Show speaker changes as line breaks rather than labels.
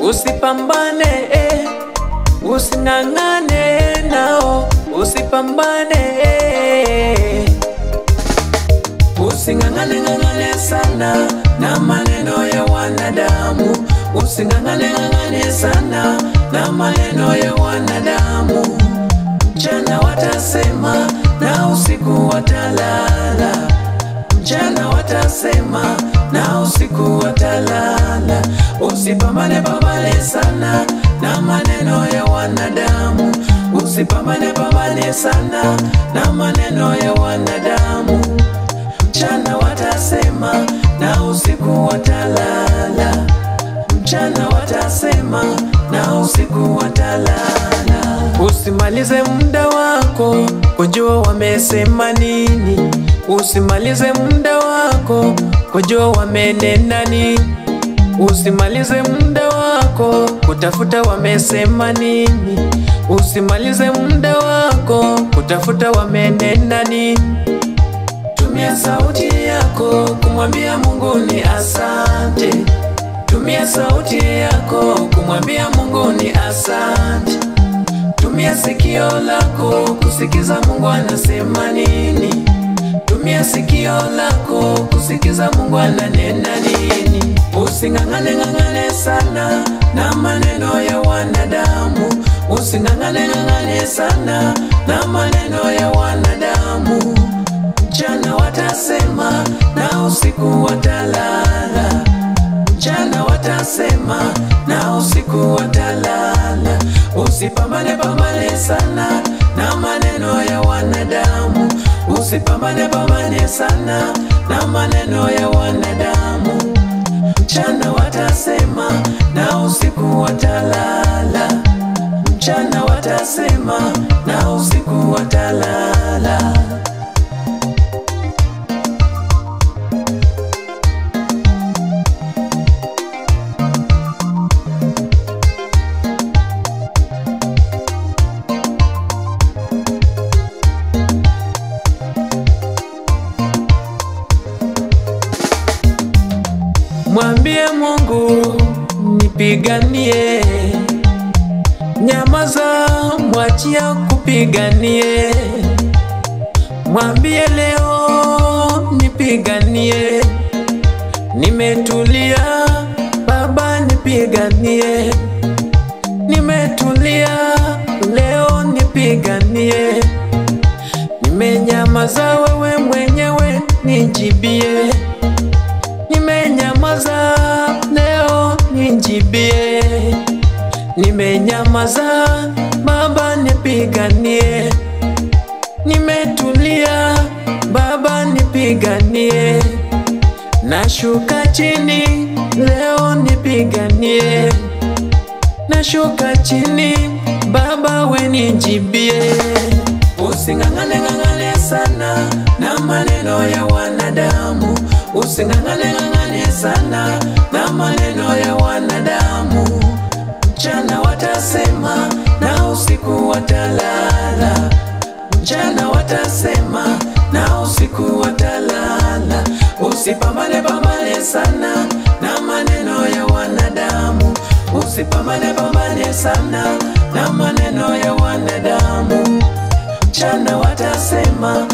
usipambane, usingangane nao, usipambane, usingangane ngangane sana na maneno ya wanadamu, usingangane ngangane sana na maneno ya wanadamu. Mchana watasema na usiku watalala, mchana watasema na usiku watalala. Usipambane pambane sana na maneno ya wanadamu, usipambane pambane sana na maneno ya wanadamu. Mchana watasema na usiku watalala, mchana watasema na usiku watalala. Usimalize muda wako kujua wamesema nini, usimalize muda wako kujua wamenena nini, usimalize muda wako kutafuta wamesema nini, usimalize muda wako kutafuta wamenena nini. Tumia sauti yako kumwambia Mungu ni asante, tumia sauti yako kumwambia Mungu ni asante. Tumia sikio lako kusikiza Mungu anasema nini, tumia sikio lako kusikiza Mungu ananena nini. Usingangane ngangane sana na maneno ya wanadamu, usingangane ngangane sana na maneno ya wanadamu. Mchana watasema na usiku watalala, mchana watasema na usiku watalala. Usipambane pambane sana na maneno ya wanadamu, usipambane pambane sana na maneno ya wanadamu. Mchana watasema na usiku watalala, mchana watasema na usiku watalala. Mwambie Mungu nipiganie, nyamaza mwachia kupiganie. Mwambie leo nipiganie, nimetulia Baba nipiganie, nimetulia leo nipiganie. Nimenyamaza wewe mwenyewe nijibie, nimenyamaza leo nijibie, nimenyamaza Baba nipiganie, nimetulia Baba nipiganie. Nashuka chini leo nipiganie, nashuka chini Baba we nijibie. Usingangane ngangane sana na maneno ya wanadamu, usingangane ngangane sana na maneno ya wanadamu. Mchana watasema na usiku watalala, mchana watasema na usiku watalala. Usipambane pambane sana na maneno ya wanadamu, usipambane pambane sana na maneno ya wanadamu. Mchana watasema